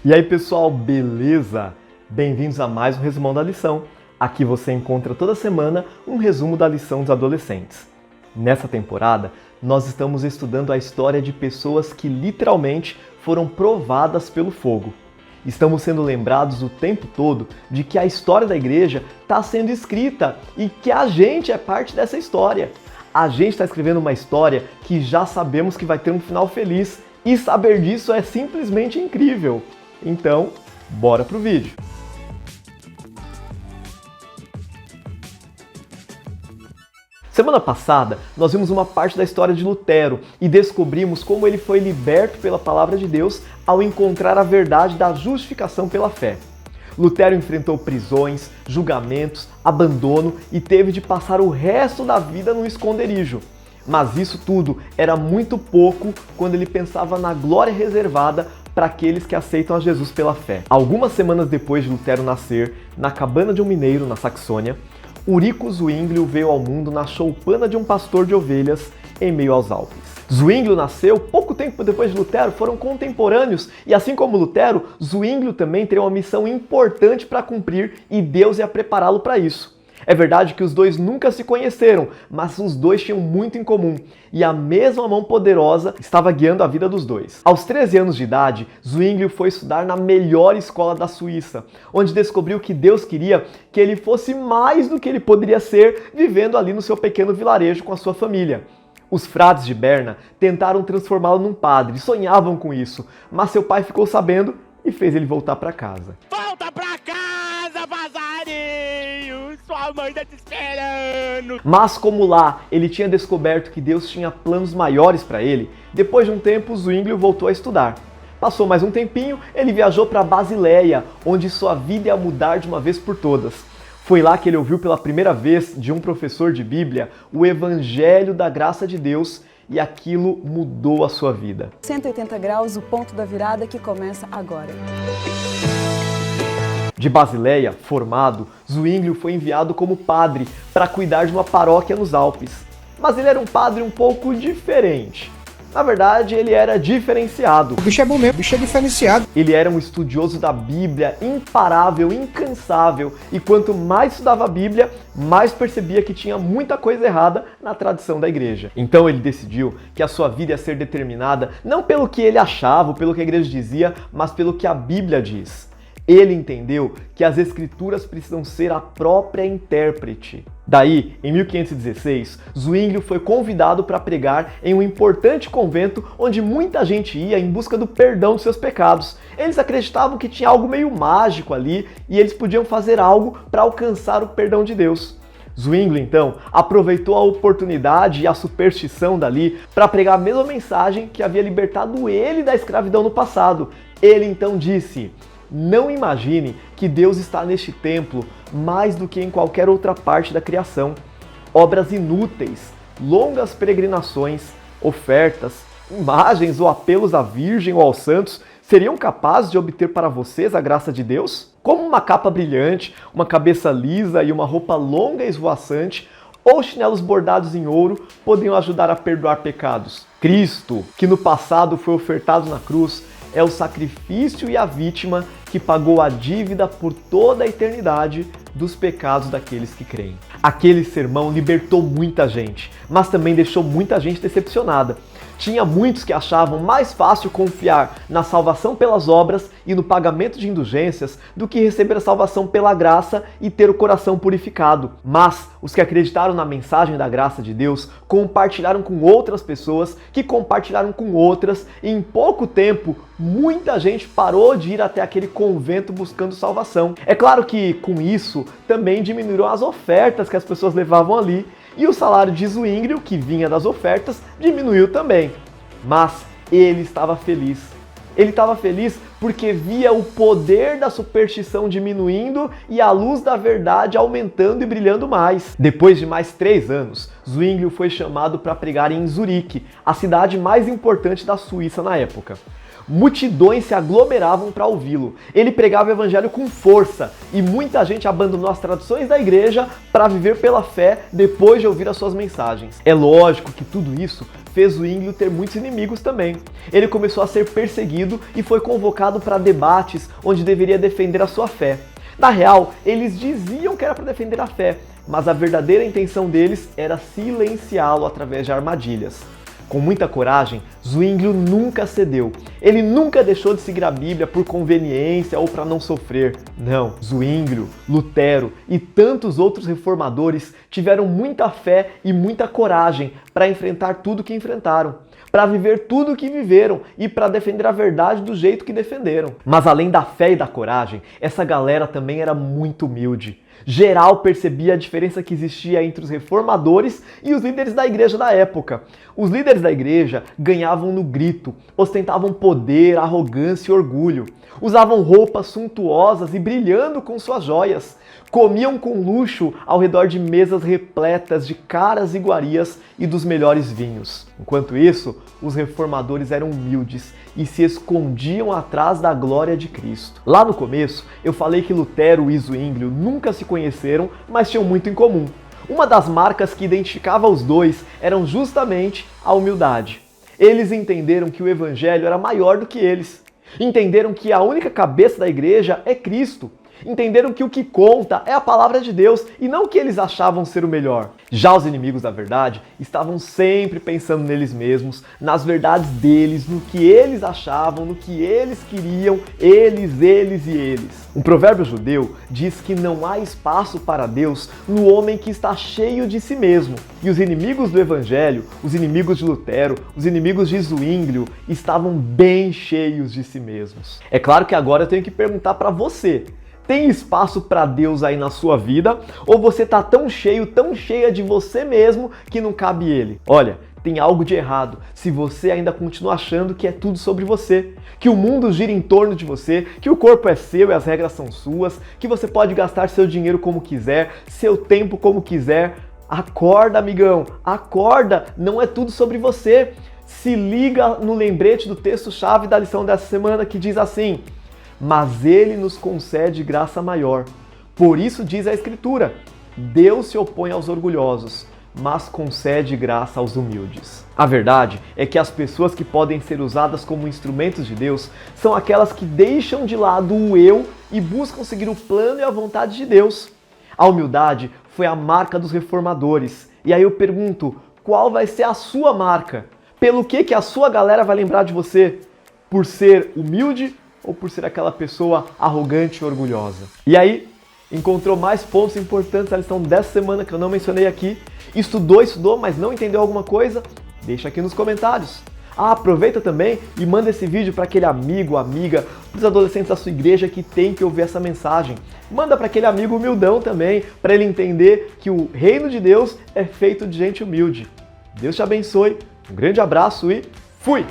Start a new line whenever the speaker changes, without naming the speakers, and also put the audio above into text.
E aí pessoal, beleza? Bem-vindos a mais um resumão da lição. Aqui você encontra toda semana um resumo da lição dos adolescentes. Nessa temporada, nós estamos estudando a história de pessoas que literalmente foram provadas pelo fogo. Estamos sendo lembrados o tempo todo de que a história da igreja está sendo escrita e que a gente é parte dessa história. A gente está escrevendo uma história que já sabemos que vai ter um final feliz e saber disso é simplesmente incrível. Então, bora pro vídeo! Semana passada, nós vimos uma parte da história de Lutero e descobrimos como ele foi liberto pela palavra de Deus ao encontrar a verdade da justificação pela fé. Lutero enfrentou prisões, julgamentos, abandono e teve de passar o resto da vida no esconderijo. Mas isso tudo era muito pouco quando ele pensava na glória reservada para aqueles que aceitam a Jesus pela fé. Algumas semanas depois de Lutero nascer, na cabana de um mineiro na Saxônia, Ulrico Zwinglio veio ao mundo na choupana de um pastor de ovelhas em meio aos Alpes. Zwinglio nasceu pouco tempo depois de Lutero, foram contemporâneos, e assim como Lutero, Zwinglio também teria uma missão importante para cumprir e Deus ia prepará-lo para isso. É verdade que os dois nunca se conheceram, mas os dois tinham muito em comum, e a mesma mão poderosa estava guiando a vida dos dois. Aos 13 anos de idade, Zwinglio foi estudar na melhor escola da Suíça, onde descobriu que Deus queria que ele fosse mais do que ele poderia ser vivendo ali no seu pequeno vilarejo com a sua família. Os frades de Berna tentaram transformá-lo num padre, sonhavam com isso, mas seu pai ficou sabendo e fez ele voltar para casa.
Volta pra casa, passarinho! Sua mãe tá te esperando!
Mas como lá ele tinha descoberto que Deus tinha planos maiores para ele, depois de um tempo Zwinglio voltou a estudar. Passou mais um tempinho, ele viajou para Basileia, onde sua vida ia mudar de uma vez por todas. Foi lá que ele ouviu pela primeira vez de um professor de Bíblia o Evangelho da Graça de Deus e aquilo mudou a sua vida.
180 graus, o ponto da virada que começa agora.
De Basileia, formado, Zwinglio foi enviado como padre para cuidar de uma paróquia nos Alpes. Mas ele era um padre um pouco diferente. Na verdade, ele era diferenciado.
O bicho é bom mesmo, o bicho é diferenciado.
Ele era um estudioso da Bíblia, imparável, incansável, e quanto mais estudava a Bíblia, mais percebia que tinha muita coisa errada na tradição da igreja. Então ele decidiu que a sua vida ia ser determinada não pelo que ele achava ou pelo que a igreja dizia, mas pelo que a Bíblia diz. Ele entendeu que as escrituras precisam ser a própria intérprete. Daí, em 1516, Zwinglio foi convidado para pregar em um importante convento onde muita gente ia em busca do perdão dos seus pecados. Eles acreditavam que tinha algo meio mágico ali e eles podiam fazer algo para alcançar o perdão de Deus. Zwinglio, então, aproveitou a oportunidade e a superstição dali para pregar a mesma mensagem que havia libertado ele da escravidão no passado. Ele então disse: "Não imagine que Deus está neste templo mais do que em qualquer outra parte da criação. Obras inúteis, longas peregrinações, ofertas, imagens ou apelos à Virgem ou aos santos seriam capazes de obter para vocês a graça de Deus? Como uma capa brilhante, uma cabeça lisa e uma roupa longa e esvoaçante, ou chinelos bordados em ouro poderiam ajudar a perdoar pecados? Cristo, que no passado foi ofertado na cruz, é o sacrifício e a vítima que pagou a dívida por toda a eternidade dos pecados daqueles que creem." Aquele sermão libertou muita gente, mas também deixou muita gente decepcionada. Tinha muitos que achavam mais fácil confiar na salvação pelas obras e no pagamento de indulgências do que receber a salvação pela graça e ter o coração purificado. Mas os que acreditaram na mensagem da graça de Deus compartilharam com outras pessoas, que compartilharam com outras, e em pouco tempo muita gente parou de ir até aquele convento buscando salvação. É claro que com isso também diminuíram as ofertas que as pessoas levavam ali, e o salário de Zwinglio, que vinha das ofertas, diminuiu também. Mas ele estava feliz. Ele estava feliz porque via o poder da superstição diminuindo e a luz da verdade aumentando e brilhando mais. Depois de mais 3 anos, Zwinglio foi chamado para pregar em Zurique, a cidade mais importante da Suíça na época. multidões se aglomeravam para ouvi-lo. Ele pregava o evangelho com força e muita gente abandonou as tradições da igreja para viver pela fé depois de ouvir as suas mensagens. É lógico que tudo isso fez Zwinglio ter muitos inimigos também. Ele começou a ser perseguido e foi convocado para debates onde deveria defender a sua fé. Na real, eles diziam que era para defender a fé, mas a verdadeira intenção deles era silenciá-lo através de armadilhas. Com muita coragem, Zwinglio nunca cedeu. Ele nunca deixou de seguir a Bíblia por conveniência ou para não sofrer. Não, Zwinglio, Lutero e tantos outros reformadores tiveram muita fé e muita coragem para enfrentar tudo que enfrentaram, para viver tudo o que viveram e para defender a verdade do jeito que defenderam. Mas além da fé e da coragem, essa galera também era muito humilde. Geral percebia a diferença que existia entre os reformadores e os líderes da igreja da época. Os líderes da igreja ganhavam no grito, ostentavam poder, arrogância e orgulho. Usavam roupas suntuosas e brilhando com suas joias. Comiam com luxo ao redor de mesas repletas de caras iguarias e dos melhores vinhos. Enquanto isso, os reformadores eram humildes e se escondiam atrás da glória de Cristo. Lá no começo, eu falei que Lutero e Zwinglio nunca se conheceram, mas tinham muito em comum. Uma das marcas que identificava os dois eram justamente a humildade. Eles entenderam que o evangelho era maior do que eles. Entenderam que a única cabeça da igreja é Cristo. Entenderam que o que conta é a palavra de Deus e não o que eles achavam ser o melhor. Já os inimigos da verdade estavam sempre pensando neles mesmos, nas verdades deles, no que eles achavam, no que eles queriam, eles e eles. Um provérbio judeu diz que não há espaço para Deus no homem que está cheio de si mesmo. E os inimigos do evangelho, os inimigos de Lutero, os inimigos de Zwinglio estavam bem cheios de si mesmos. É claro que agora eu tenho que perguntar para você: tem espaço para Deus aí na sua vida? Ou você tá tão cheio, tão cheia de você mesmo que não cabe Ele? Olha, tem algo de errado se você ainda continua achando que é tudo sobre você, que o mundo gira em torno de você, que o corpo é seu e as regras são suas, que você pode gastar seu dinheiro como quiser, seu tempo como quiser. Acorda, amigão, acorda, não é tudo sobre você. Se liga no lembrete do texto-chave da lição dessa semana que diz assim: mas Ele nos concede graça maior. Por isso diz a Escritura: Deus se opõe aos orgulhosos, mas concede graça aos humildes. A verdade é que as pessoas que podem ser usadas como instrumentos de Deus são aquelas que deixam de lado o eu e buscam seguir o plano e a vontade de Deus. A humildade foi a marca dos reformadores. E aí eu pergunto, qual vai ser a sua marca? Pelo que a sua galera vai lembrar de você? Por ser humilde ou por ser aquela pessoa arrogante e orgulhosa? E aí, encontrou mais pontos importantes na lição dessa semana que eu não mencionei aqui? Estudou, mas não entendeu alguma coisa? Deixa aqui nos comentários. Aproveita também e manda esse vídeo para aquele amigo, amiga, para os adolescentes da sua igreja que tem que ouvir essa mensagem. Manda para aquele amigo humildão também, para ele entender que o reino de Deus é feito de gente humilde. Deus te abençoe, um grande abraço e fui!